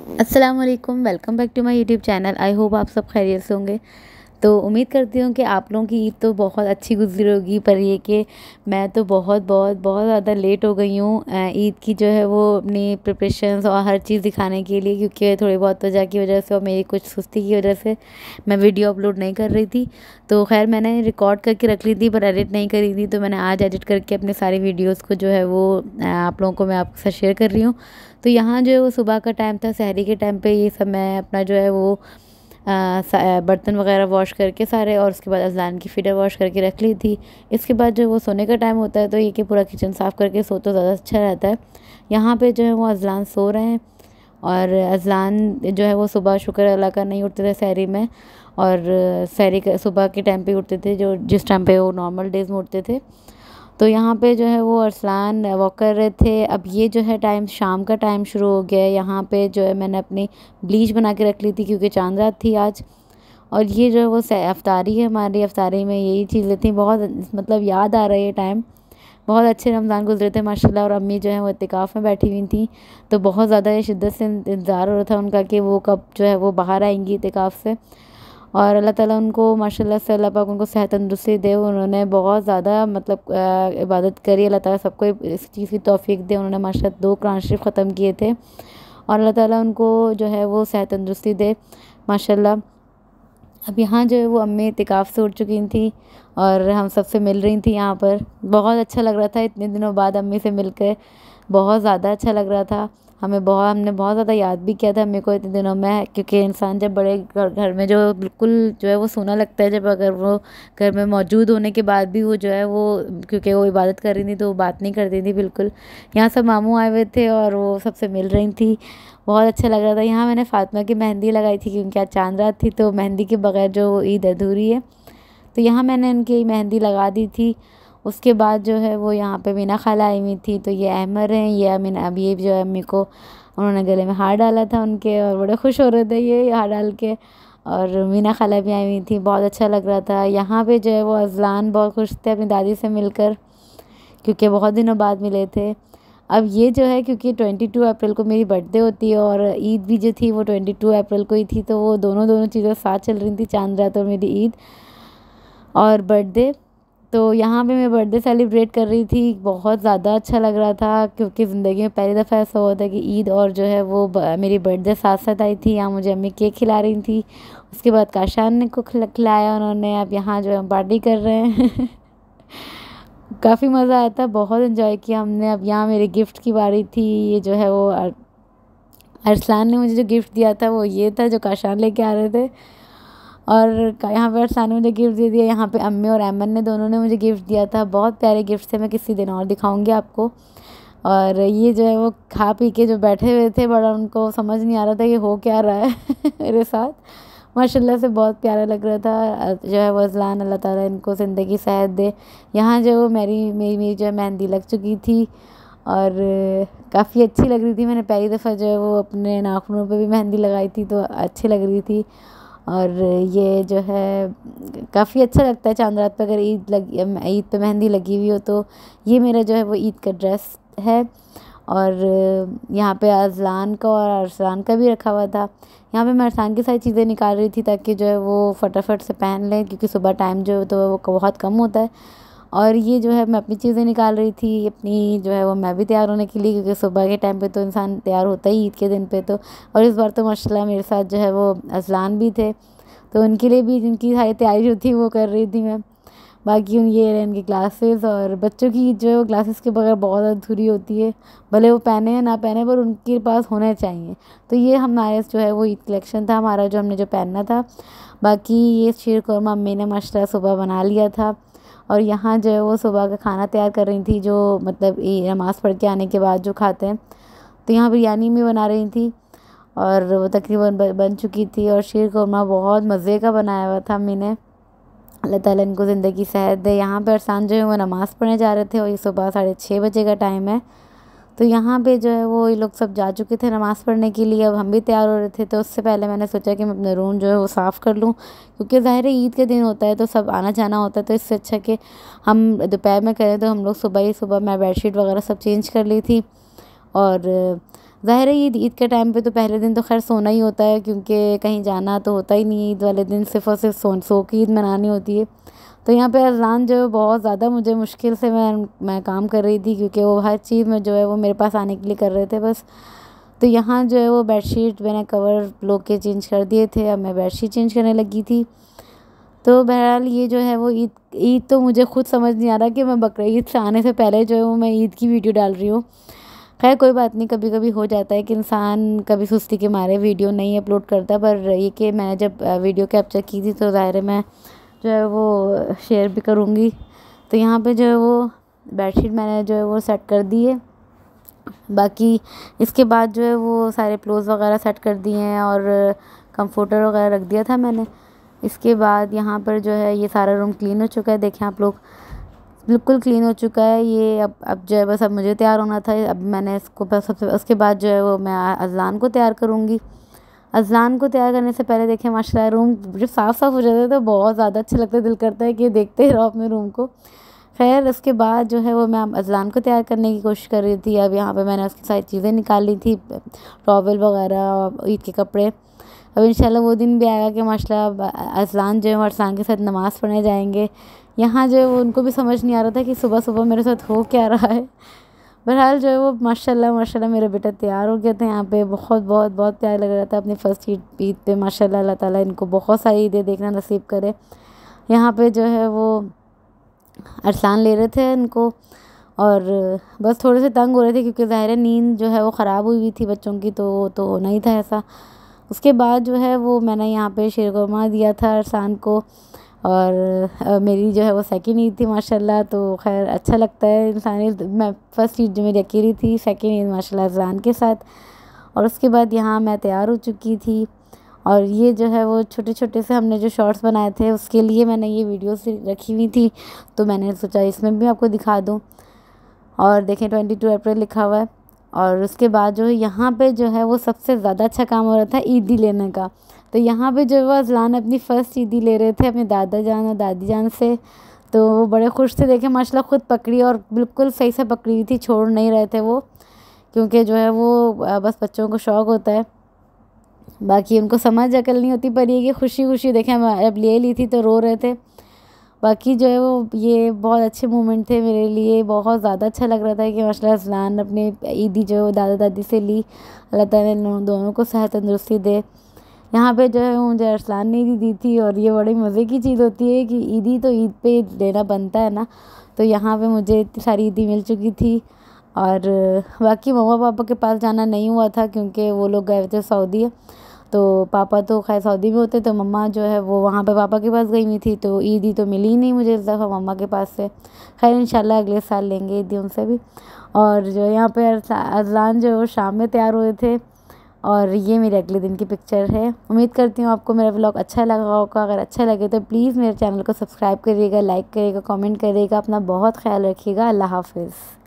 अस्सलाम वालेकुम, welcome back to my YouTube channel. I hope आप सब खैरियत से होंगे। तो उम्मीद करती हूँ कि आप लोगों की ईद तो बहुत अच्छी गुजरी होगी, पर ये कि मैं तो बहुत बहुत बहुत ज़्यादा लेट हो गई हूँ ईद की जो है वो अपनी प्रिपरेशंस और हर चीज़ दिखाने के लिए, क्योंकि थोड़ी बहुत वजह की वजह से और मेरी कुछ सुस्ती की वजह से मैं वीडियो अपलोड नहीं कर रही थी। तो खैर मैंने रिकॉर्ड करके रख ली थी पर एडिट नहीं करी थी, तो मैंने आज एडिट करके अपने सारी वीडियोज़ को जो है वो आप लोगों को मैं आपके साथ शेयर कर रही हूँ। तो यहाँ जो है वो सुबह का टाइम था, सहरी के टाइम पे ये सब मैं अपना जो है वो बर्तन वगैरह वॉश करके सारे, और उसके बाद अज़लान की फ़िटर वॉश करके रख ली थी। इसके बाद जो वो सोने का टाइम होता है तो ये कि पूरा किचन साफ़ करके सो तो ज़्यादा अच्छा रहता है। यहाँ पे जो है वो अज़लान सो रहे हैं, और अज़लान जो है वो सुबह शुक्र अल्लाह का नहीं उठते थे सहरी में, और सहरी का सुबह के टाइम पे उठते थे जो जिस टाइम पे वो नॉर्मल डेज़ में उठते थे। तो यहाँ पे जो है वो अरसलान वॉक कर रहे थे। अब ये जो है टाइम शाम का टाइम शुरू हो गया है। यहाँ पे जो है मैंने अपनी ब्लीच बना के रख ली थी क्योंकि चांद रात थी आज। और ये जो है वो अफ्तारी है, हमारी अफ्तारी में यही चीज़ें थी। बहुत मतलब याद आ रही है टाइम, बहुत अच्छे रमज़ान गुजरे थे माशाल्लाह। और अम्मी जो है वो इत्तिकाफ़ में बैठी हुई थी, तो बहुत ज़्यादा शिद्दत से इंतज़ार हो रहा था उनका कि वो कब जो है वो बाहर आएंगी इत्तिकाफ़ से। और अल्लाह ताला उनको माशाल्लाह से अल्लाह पाक उनको सेहत तंदुरुस्ती दे। उन्होंने बहुत ज़्यादा मतलब इबादत करी, अल्लाह ताला सबको इस चीज़ की तौफीक दे। उन्होंने माशाल्लाह 2 कुरान शरीफ ख़त्म किए थे, और अल्लाह ताला उनको जो है वो सेहत तंदुरुस्ती दे माशाल्लाह। अब यहाँ जो है वो अम्मी इत्तिकाफ़ से उठ चुकी थी और हम सबसे मिल रही थी यहाँ पर। बहुत अच्छा लग रहा था इतने दिनों बाद अम्मी से मिलकर, बहुत ज़्यादा अच्छा लग रहा था। हमने बहुत ज़्यादा याद भी किया था अम्मी को इतने दिनों में, क्योंकि इंसान जब बड़े घर में जो बिल्कुल जो है वो सूना लगता है, जब अगर वो घर में मौजूद होने के बाद भी वो जो है वो, क्योंकि वो इबादत कर रही थी तो वो बात नहीं करती थी बिल्कुल। यहाँ सब मामू आए हुए थे और वो सबसे मिल रही थी, बहुत अच्छा लग रहा था। यहाँ मैंने फ़ातिमा की मेहंदी लगाई थी क्योंकि आज चांद रात थी, तो मेहंदी के बगैर जो ईद अधूरी है। तो यहाँ मैंने उनकी मेहंदी लगा दी थी। उसके बाद जो है वो यहाँ पे मीना खाला आई हुई थी, तो ये अहमर हैं, ये अमीना। अब ये जो है अम्मी को उन्होंने गले में हार डाला था उनके, और बड़े खुश हो रहे थे ये हार डाल के। और मीना खाला भी आई हुई थी, बहुत अच्छा लग रहा था। यहाँ पे जो है वो अज़लान बहुत खुश थे अपनी दादी से मिलकर, क्योंकि बहुत दिनों बाद मिले थे। अब ये जो है क्योंकि 22 अप्रैल को मेरी बर्थडे होती है, और ईद भी जो थी वो 22 अप्रैल को ही थी, तो वो दोनों चीज़ें साथ चल रही थी, चांद रात और मेरी ईद और बर्थडे। तो यहाँ पे मैं बर्थडे सेलिब्रेट कर रही थी, बहुत ज़्यादा अच्छा लग रहा था, क्योंकि ज़िंदगी में पहली दफ़ा ऐसा हुआ था कि ईद और जो है वो मेरी बर्थडे साथ साथ आई थी। यहाँ मुझे अम्मी केक खिला रही थी, उसके बाद काशान ने को खिलाया उन्होंने। अब यहाँ जो है हम पार्टी कर रहे हैं काफ़ी मज़ा आया था, बहुत इन्जॉय किया हमने। अब यहाँ मेरे गिफ्ट की बारी थी। ये जो है वो अरसलान ने मुझे जो गिफ्ट दिया था वो ये था जो काशान लेके आ रहे थे, और यहाँ पे अरसलान ने मुझे गिफ्ट दे दिया। यहाँ पे अम्मी और अमन ने दोनों ने मुझे गिफ्ट दिया था, बहुत प्यारे गिफ्ट थे, मैं किसी दिन और दिखाऊंगी आपको। और ये जो है वो खा पी के जो बैठे हुए थे, बड़ा उनको समझ नहीं आ रहा था कि हो क्या रहा है मेरे साथ। माशाल्लाह से बहुत प्यारा लग रहा था। जो है वो अज़लान, अल्लाह ताला इनको ज़िंदगी सेहत दे। यहाँ जो मेरी मेरी मेरी जो है मेहंदी लग चुकी थी, और काफ़ी अच्छी लग रही थी। मैंने पहली दफ़ा जो है वो अपने नाखूनों पे भी मेहंदी लगाई थी, तो अच्छी लग रही थी। और ये जो है काफ़ी अच्छा लगता है चांद रात पे अगर ईद पे मेहंदी लगी हुई हो। तो ये मेरा जो है वो ईद का ड्रेस है, और यहाँ पे अज़लान का और अरसलान का भी रखा हुआ था। यहाँ पे मैं अरसान की सारी चीज़ें निकाल रही थी ताकि जो है वो फटाफट से पहन लें, क्योंकि सुबह टाइम जो है तो वो बहुत कम होता है। और ये जो है मैं अपनी चीज़ें निकाल रही थी अपनी, जो है वो मैं भी तैयार होने के लिए, क्योंकि सुबह के टाइम पे तो इंसान तैयार होता ही ईद के दिन पे। तो और इस बार तो माशाल्लाह मेरे साथ जो है वो अज़लान भी थे, तो उनके लिए भी जिनकी सारी तैयारी जो थी वो कर रही थी मैं। बाकी ये रहे इनकी क्लासेस, और बच्चों की जो है वो क्लासेस के बगैर बहुत अधूरी होती है, भले वो पहने या ना पहने पर उनके पास होने चाहिए। तो ये हमारे जो है वो ईद कलेक्शन था हमारा, जो हमने जो पहनना था। बाकी ये शीर कौरमा अम्मी ने माशाल्लाह सुबह बना लिया था, और यहाँ जो है वो सुबह का खाना तैयार कर रही थी, जो मतलब नमाज़ पढ़ के आने के बाद जो खाते हैं। तो यहाँ बिरयानी भी बना रही थी, और वो तकरीबन बन चुकी थी। और शीर कौरमा बहुत मज़े का बनाया हुआ था अम्मी ने, अल्लाह ताला इनको ज़िंदगी सेहत दे। यहाँ पर अरसान जो है वो नमाज़ पढ़ने जा रहे थे, और ये सुबह 6:30 बजे का टाइम है। तो यहाँ पे जो है वो ये लोग सब जा चुके थे नमाज़ पढ़ने के लिए। अब हम भी तैयार हो रहे थे, तो उससे पहले मैंने सोचा कि मैं अपना रूम जो है वो साफ़ कर लूँ, क्योंकि ज़ाहिर है ईद के दिन होता है तो सब आना जाना होता है। तो इससे अच्छा कि हम दोपहर में करें, तो हम लोग सुबह मैं बेडशीट वगैरह सब चेंज कर ली थी। और ज़ाहिर है ईद के टाइम पे तो पहले दिन तो खैर सोना ही होता है, क्योंकि कहीं जाना तो होता ही नहीं है। ईद वाले दिन सिर्फ़ और सिर्फ सो के ईद मनानी होती है। तो यहाँ पे अज़ान जो है बहुत ज़्यादा मुझे मुश्किल से मैं काम कर रही थी, क्योंकि वो हर चीज़ में जो है वो मेरे पास आने के लिए कर रहे थे बस। तो यहाँ जो है वो बेडशीट मैंने कवर लोग के चेंज कर दिए थे, अब मैं बेडशीट चेंज करने लगी थी। तो बहरहाल ये जो है वो ईद तो मुझे खुद समझ नहीं आ रहा कि मैं बकरीद से आने से पहले जो है वो मैं ईद की वीडियो डाल रही हूँ। खैर कोई बात नहीं, कभी कभी हो जाता है कि इंसान कभी सुस्ती के मारे वीडियो नहीं अपलोड करता। पर ये कि मैंने जब वीडियो कैप्चर की थी तो ज़ाहिर है मैं जो है वो शेयर भी करूँगी। तो यहाँ पे जो है वो बेडशीट मैंने जो है वो सेट कर दी है। बाकी इसके बाद जो है वो सारे पिलोज़ वगैरह सेट कर दिए हैं और कंफर्टर वगैरह रख दिया था मैंने। इसके बाद यहाँ पर जो है ये सारा रूम क्लीन हो चुका है, देखें आप लोग, बिल्कुल क्लीन हो चुका है ये। अब जो है बस अब मुझे तैयार होना था। अब मैंने इसको बस सबसे उसके बाद जो है वो मैं अज़लान को तैयार करूँगी। अज़लान को तैयार करने से पहले देखें माशाल्लाह रूम जब साफ़ साफ़ हो जाता है तो बहुत ज़्यादा अच्छा लगता है, दिल करता है कि देखते ही रहो अपने रूम को। खैर उसके बाद जो है वो मैं अज़लान को तैयार करने की कोशिश कर रही थी। अब यहाँ पे मैंने उसकी सारी चीज़ें निकाल ली थी, टॉवल वगैरह और ईद के कपड़े। अब इंशाल्लाह वो दिन भी आएगा कि माशाल्लाह अज़लान जो है अरसान के साथ नमाज़ पढ़ने जाएंगे। यहाँ जो है वो उनको भी समझ नहीं आ रहा था कि सुबह सुबह मेरे साथ हो क्या रहा है। बहरहाल जो है वो माशाल्लाह माशाल्लाह मेरा बेटा तैयार हो गया था। यहाँ पे बहुत बहुत बहुत प्यार लग रहा था अपनी फ़र्स्ट ईद पे। माशाल्लाह अल्लाह ताला इनको बहुत सारी ईदें देखना नसीब करे। यहाँ पे जो है वो अरसान ले रहे थे इनको और बस थोड़े से तंग हो रहे थे, क्योंकि ज़ाहिर है नींद जो है वो ख़राब हुई हुई थी बच्चों की, तो होना ही था ऐसा। उसके बाद जो है वो मैंने यहाँ पे शीरकुरमा दिया था अरसान को और मेरी जो है वो सेकंड ईद थी माशाल्लाह। तो खैर अच्छा लगता है इंसानी, मैं फ़र्स्ट ईद जो मेरी अकेली थी, सेकंड ईद माशाल्लाह अज़लान के साथ। और उसके बाद यहाँ मैं तैयार हो चुकी थी और ये जो है वो छोटे छोटे से हमने जो शॉर्ट्स बनाए थे उसके लिए मैंने ये वीडियोस रखी हुई थी, तो मैंने सोचा इसमें भी आपको दिखा दूँ। और देखें 22 अप्रैल लिखा हुआ है। और उसके बाद जो है यहाँ पे जो है वो सबसे ज़्यादा अच्छा काम हो रहा था ईदी लेने का। तो यहाँ पे जो वो अज़लान अपनी फ़र्स्ट ईदी ले रहे थे अपने दादा जान और दादी जान से, तो वो बड़े खुश थे। देखें माशाल्लाह खुद पकड़ी और बिल्कुल सही से पकड़ी हुई थी, छोड़ नहीं रहे थे वो, क्योंकि जो है वो बस बच्चों को शौक़ होता है, बाकी उनको समझ अकल नहीं होती। पर ये कि खुशी खुशी देखें अब ले ली थी तो रो रहे थे। बाकी जो है वो ये बहुत अच्छे मोमेंट थे मेरे लिए, बहुत ज़्यादा अच्छा लग रहा था कि माशाल्लाह अज़लान अपने ईदी जो है दादा दादी से ली। अल्लाह ताला इन दोनों को सेहत तंदुरुस्ती दे। यहाँ पे जो है मुझे अरसलान ने ईदी दी थी और ये बड़ी मज़े की चीज़ होती है कि ईदी तो ईद पे देना बनता है ना। तो यहाँ पे मुझे इतनी सारी ईदी मिल चुकी थी और बाकी मम्मा पापा के पास जाना नहीं हुआ था, क्योंकि वो लोग गए थे सऊदी। तो पापा तो खैर सऊदी में होते, तो मम्मा जो है वो वहाँ पे पापा के पास गई हुई थी, तो ईदी तो मिली ही नहीं मुझे इस दफ़ा मम्मा के पास से। खैर इंशाल्लाह अगले साल लेंगे ईदी उनसे भी। और जो यहाँ पे अज़लान जो है वो शाम में तैयार हुए थे और ये मेरे अगले दिन की पिक्चर है। उम्मीद करती हूँ आपको मेरा व्लॉग अच्छा लगा होगा। अगर अच्छा लगे तो प्लीज़ मेरे चैनल को सब्सक्राइब करिएगा, लाइक करिएगा, कमेंट करिएगा। अपना बहुत ख्याल रखिएगा। अल्लाह हाफ़िज़।